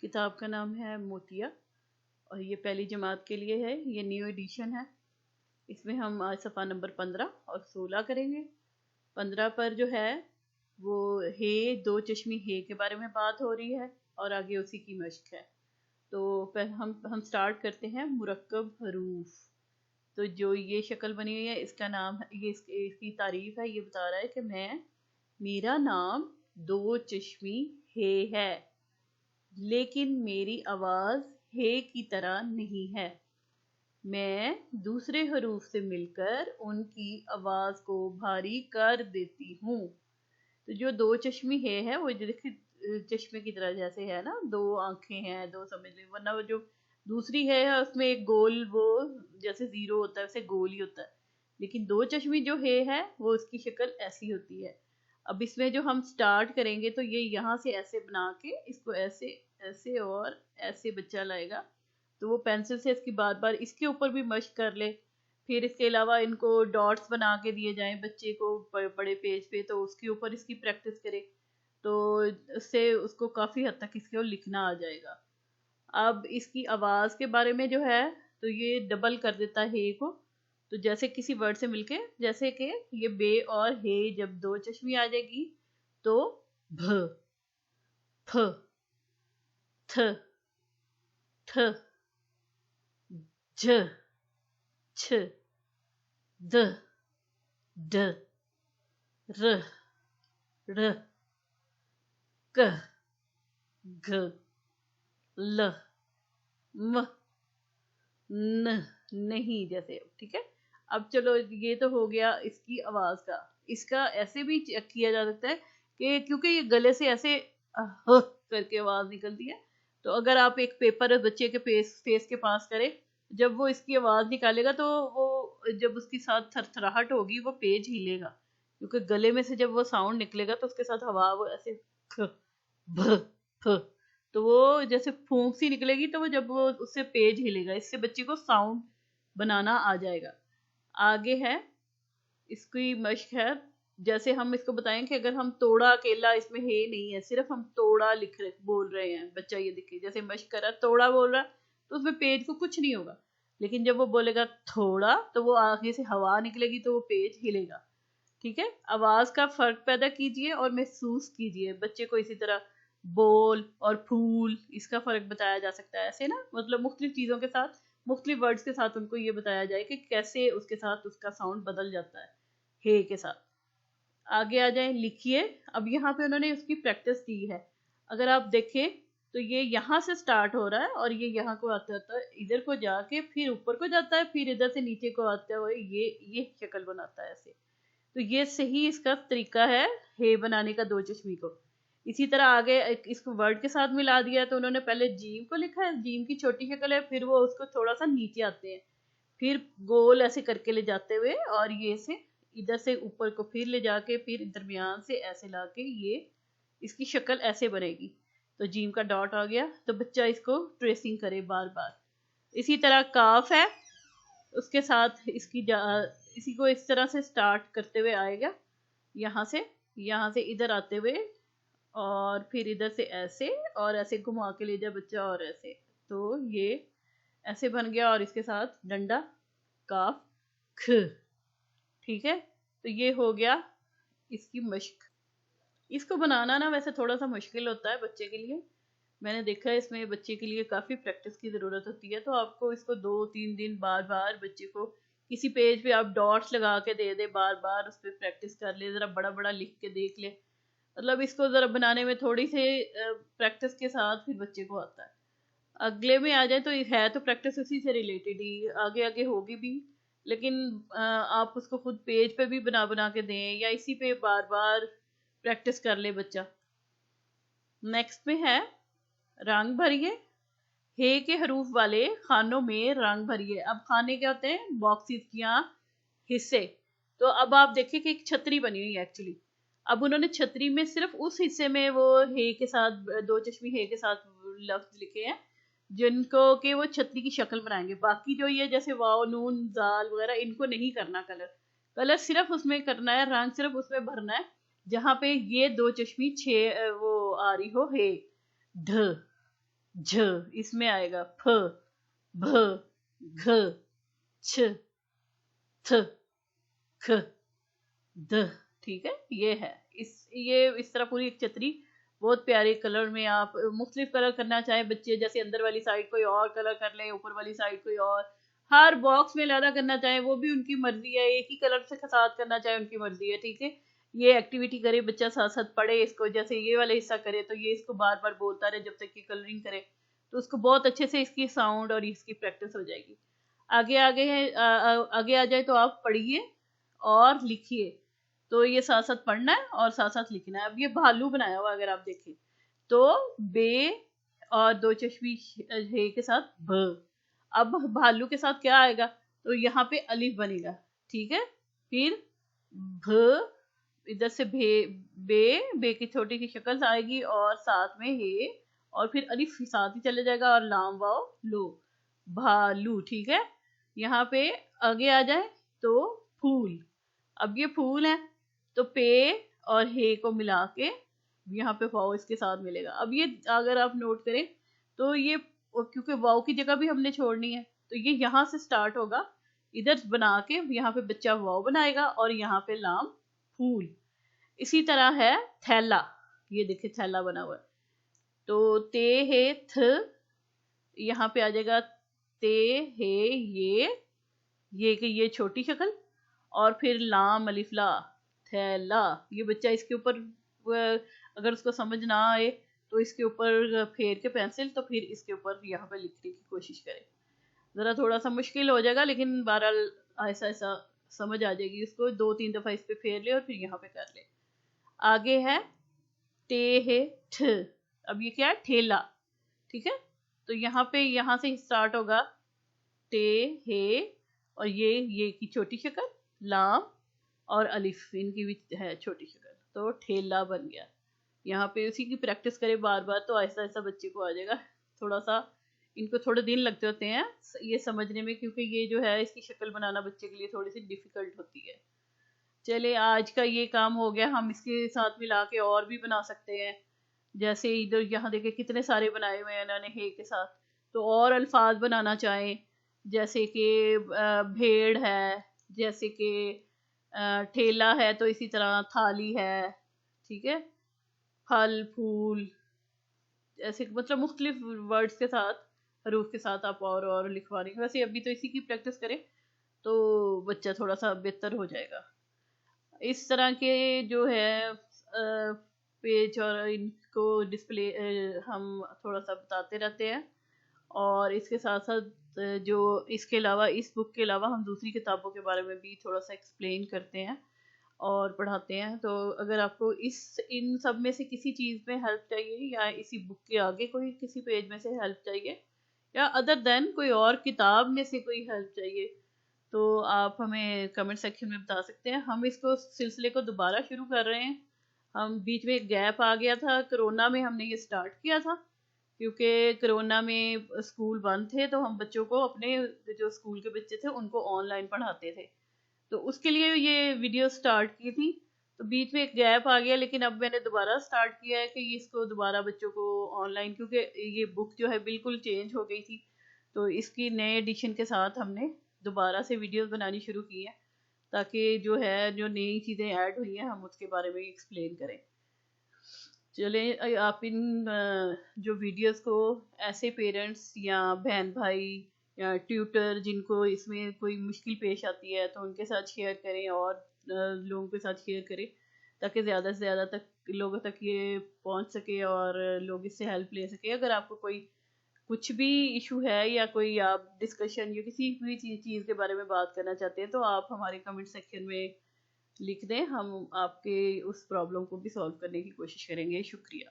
किताब का नाम है मोतिया और ये पहली जमात के लिए है। ये न्यू एडिशन है। इसमें हम आज सफ़ा नंबर 15 और 16 करेंगे। 15 पर जो है वो हे दो चश्मी हे के बारे में बात हो रही है और आगे उसी की मश्क है। तो हम स्टार्ट करते हैं मुरक्कब हरूफ। तो जो ये शक्ल बनी हुई है इसका नाम है, ये इसकी तारीफ है। ये बता रहा है कि मेरा नाम दो चश्मी हे है, लेकिन मेरी आवाज़ हे की तरह नहीं है। मैं दूसरे हरूफ से मिलकर उनकी आवाज़ को भारी कर देती हूँ। तो जो दो चश्मी हे है वो देखिए चश्मे की तरह जैसे है ना, दो आंखें हैं, दो समझ लो, वरना वो जो दूसरी है उसमें एक गोल, वो जैसे जीरो होता है वैसे गोल ही होता है। लेकिन दो चश्मी जो है वो उसकी शक्ल ऐसी होती है। अब इसमें जो हम स्टार्ट करेंगे तो ये यहाँ से ऐसे बना के इसको ऐसे ऐसे और ऐसे बच्चा लाएगा। तो वो पेंसिल से इसकी बार बार इसके ऊपर भी मश्क कर ले। फिर इसके अलावा इनको डॉट्स बना के दिए जाएं बच्चे को बड़े पेज पे, तो उसके ऊपर इसकी प्रैक्टिस करे तो उससे उसको काफ़ी हद तक इसके और लिखना आ जाएगा। अब इसकी आवाज़ के बारे में जो है तो ये डबल कर देता है हे को। तो जैसे किसी वर्ड से मिलके, जैसे कि ये बे और हे जब दो चश्मी आ जाएगी तो भ, फ, थ, ठ, झ, छ, द, ड, र, ड़, क, घ, ल, म, न, नहीं जैसे। ठीक है। अब चलो ये तो हो गया इसकी आवाज का। इसका ऐसे भी चेक किया जा सकता है कि क्योंकि ये गले से ऐसे ह करके आवाज निकलती है, तो अगर आप एक पेपर बच्चे के फेस के पास करें, जब वो इसकी आवाज निकालेगा तो वो जब उसके साथ थरथराहट होगी वो पेज हिलेगा, क्योंकि गले में से जब वो साउंड निकलेगा तो उसके साथ हवा वो ऐसे ख, भ, फ, तो वो जैसे फूंक सी निकलेगी, तो वो जब वो उससे पेज हिलेगा, इससे बच्चे को साउंड बनाना आ जाएगा। आगे है इसकी मश्क है। जैसे हम इसको बताएं कि अगर हम तोड़ा अकेला, इसमें हे नहीं है, सिर्फ हम तोड़ा लिख रहे बोल रहे हैं, बच्चा ये देखिए जैसे मश्क कर रहा तोड़ा बोल रहा, तो उसमें पेज को कुछ नहीं होगा। लेकिन जब वो बोलेगा थोड़ा तो वो आगे से हवा निकलेगी तो वो पेज हिलेगा। ठीक है। आवाज का फर्क पैदा कीजिए और महसूस कीजिए। बच्चे को इसी तरह बोल और फूल, इसका फर्क बताया जा सकता है ऐसे ना, मतलब मुख्तलिफ चीजों के साथ, मुख्तलिफ वर्ड्स के साथ उनको ये बताया जाए कि कैसे उसके साथ उसका साउंड बदल जाता है हे के साथ। आगे आ जाए, लिखिए। अब यहाँ पे उन्होंने उसकी प्रैक्टिस दी है। अगर आप देखें तो ये यहाँ से स्टार्ट हो रहा है और ये यहाँ को आता है, इधर को जाके फिर ऊपर को जाता है, फिर इधर से नीचे को आते हुए ये शक्ल बनाता है ऐसे। तो ये सही इसका तरीका है हे बनाने का दो चश्मी को। इसी तरह आगे इसको वर्ड के साथ मिला दिया, तो उन्होंने पहले जीम को लिखा है, जीम की छोटी शक्ल है, फिर वो उसको थोड़ा सा नीचे आते हैं, फिर गोल ऐसे करके ले जाते हुए और ये से इधर से ऊपर को फिर ले जाके फिर दरमियान से ऐसे लाके ये इसकी शक्ल ऐसे बनेगी। तो जीम का डॉट आ गया, तो बच्चा इसको ट्रेसिंग करे बार बार। इसी तरह काफ है, उसके साथ इसी को इस तरह से स्टार्ट करते हुए आएगा, यहाँ से इधर आते हुए और फिर इधर से ऐसे और ऐसे घुमा के ले जाए बच्चा और ऐसे, तो ये ऐसे बन गया और इसके साथ डंडा काफ ख। ठीक है। तो ये हो गया इसकी मश्क। इसको बनाना ना वैसे थोड़ा सा मुश्किल होता है बच्चे के लिए। मैंने देखा है इसमें बच्चे के लिए काफ़ी प्रैक्टिस की ज़रूरत होती है। तो आपको इसको 2-3 दिन बार बार बच्चे को किसी पेज पे आप डॉट्स लगा के दे दे, बार बार उस पर प्रैक्टिस कर ले, ज़रा बड़ा बड़ा लिख के देख ले। मतलब इसको ज़रा बनाने में थोड़ी सी प्रैक्टिस के साथ फिर बच्चे को आता है। अगले में आ जाए तो है तो प्रैक्टिस उसी से रिलेटेड ही आगे आगे होगी भी, लेकिन आप उसको खुद पेज पे भी बना बना के दें या इसी पे बार बार प्रैक्टिस कर ले बच्चा। नेक्स्ट में है रंग भरिए। हे के हरूफ वाले खानों में रंग भरिए। अब खाने क्या होते हैं? बॉक्सेस या हिस्से। तो अब आप देखिए कि एक छतरी बनी हुई है एक्चुअली। अब उन्होंने छतरी में सिर्फ उस हिस्से में वो हे के साथ दो चश्मी हे के साथ लफ्ज लिखे हैं जिनको कि वो छतरी की शक्ल बनाएंगे। बाकी जो ये जैसे वाव नून जाल वगैरह इनको नहीं करना कलर सिर्फ उसमें करना है, रंग सिर्फ उसमें भरना है जहाँ पे ये दो चश्मी छे वो आ रही हो हे ढ झ, इसमें आएगा फ, भ, घ, छ, थ, ख, द। ठीक है, ये है ये इस तरह पूरी एक छतरी बहुत प्यारे कलर में। आप मुख्तलिफ कलर करना चाहें बच्चे, जैसे अंदर वाली साइड कोई और कलर कर लें, ऊपर वाली साइड कोई और, हर बॉक्स में अलग करना चाहें वो भी उनकी मर्जी है, एक ही कलर से साथ करना चाहे उनकी मर्जी है। ठीक है, ये एक्टिविटी करे बच्चा, साथ साथ पढ़े इसको, जैसे ये वाला हिस्सा करे तो ये इसको बार बार बोलता रहे जब तक ये कलरिंग करे, तो उसको बहुत अच्छे से इसकी साउंड और इसकी प्रैक्टिस हो जाएगी। आगे आगे है आगे आ जाए तो आप पढ़िए और लिखिए। तो ये साथ साथ पढ़ना है और साथ साथ लिखना है। अब ये भालू बनाया हुआ अगर आप देखें तो बे और दो चश्मी हे के साथ भ। अब भालू के साथ क्या आएगा, तो यहाँ पे अलिफ बनेगा। ठीक है, फिर भ, इधर से बे की छोटी सी शक्ल आएगी और साथ में हे, और फिर अलिफ साथ ही चले जाएगा और लाम वाओ लो, भालू। ठीक है, यहाँ पे आगे आ जाए तो फूल। अब ये फूल है तो पे और हे को मिला के यहाँ पे वाओ इसके साथ मिलेगा। अब ये अगर आप नोट करें तो ये, क्योंकि वाओ की जगह भी हमने छोड़नी है तो ये यहाँ से स्टार्ट होगा, इधर बना के यहाँ पे बच्चा वाओ बनाएगा और यहाँ पे लाम फूल। इसी तरह है थैला, ये देखिए थैला बना हुआ है, तो ते हे थ, यहाँ पे आ जाएगा ते हे ये कि ये छोटी शक्ल, और फिर लाम अलिफ ला, थैला। ये बच्चा इसके ऊपर अगर उसको समझ ना आए तो इसके ऊपर फेर के पेंसिल, तो फिर इसके ऊपर यहाँ पे लिखने की कोशिश करे। ज़रा थोड़ा सा मुश्किल हो जाएगा लेकिन बहरहाल ऐसा ऐसा समझ आ जाएगी उसको। 2-3 दफ़ा इस पे फेर ले और फिर यहाँ पे कर ले। आगे है टे है ठ। अब ये क्या है, ठेला। ठीक है, तो यहाँ से स्टार्ट होगा टे हे, और ये की छोटी शक्ल लाम और अलिफ इनकी भी है छोटी शक्ल, तो ठेला बन गया। यहाँ पे उसी की प्रैक्टिस करें बार बार तो ऐसा ऐसा बच्चे को आ जाएगा। थोड़ा सा इनको थोड़े दिन लगते होते हैं ये समझने में, क्योंकि ये जो है इसकी शक्ल बनाना बच्चे के लिए थोड़ी सी डिफिकल्ट होती है। चले आज का ये काम हो गया, हम इसके साथ मिला के और भी बना सकते हैं। जैसे इधर यहाँ देखे कितने सारे बनाए हुए हैं इन्होंने हे के साथ, तो और अल्फाज बनाना चाहें जैसे कि भेड़ है, जैसे कि ठेला है, तो इसी तरह थाली है। ठीक है, फल फूल, ऐसे मतलब मुख्तलिफ वर्ड्स के साथ, हरूफ के साथ आप और लिखवा रही हैं। वैसे अभी तो इसी की प्रैक्टिस करें तो बच्चा थोड़ा सा बेहतर हो जाएगा। इस तरह के जो है पेज और इनको डिस्प्ले हम थोड़ा सा बताते रहते हैं, और इसके साथ साथ जो इसके अलावा इस बुक के अलावा हम दूसरी किताबों के बारे में भी थोड़ा सा एक्सप्लेन करते हैं और पढ़ाते हैं। तो अगर आपको इन सब में से किसी चीज़ में हेल्प चाहिए, या इसी बुक के आगे कोई किसी पेज में से हेल्प चाहिए, या अदर देन कोई और किताब में से कोई हेल्प चाहिए, तो आप हमें कमेंट सेक्शन में बता सकते हैं। हम इसको सिलसिले को दोबारा शुरू कर रहे हैं। हम बीच में एक गैप आ गया था, कोरोना में हमने ये स्टार्ट किया था, क्योंकि कोरोना में स्कूल बंद थे तो हम बच्चों को, अपने जो स्कूल के बच्चे थे उनको ऑनलाइन पढ़ाते थे, तो उसके लिए ये वीडियो स्टार्ट की थी। तो बीच में एक गैप आ गया, लेकिन अब मैंने दोबारा स्टार्ट किया है कि इसको दोबारा बच्चों को ऑनलाइन, क्योंकि ये बुक जो है बिल्कुल चेंज हो गई थी, तो इसकी नए एडिशन के साथ हमने दोबारा से वीडियोस बनानी शुरू की है, ताकि जो है जो नई चीज़ें ऐड हुई हैं हम उसके बारे में एक्सप्लेन करें। चले आप इन जो वीडियोस को ऐसे पेरेंट्स या बहन भाई या ट्यूटर जिनको इसमें कोई मुश्किल पेश आती है तो उनके साथ शेयर करें, और लोगों के साथ शेयर करें, ताकि ज़्यादा से ज़्यादा तक लोगों तक ये पहुंच सके और लोग इससे हेल्प ले सके। अगर आपको कोई कुछ भी इशू है या कोई आप डिस्कशन या किसी भी चीज़ के बारे में बात करना चाहते हैं तो आप हमारे कमेंट सेक्शन में लिख दें, हम आपके उस प्रॉब्लम को भी सॉल्व करने की कोशिश करेंगे। शुक्रिया।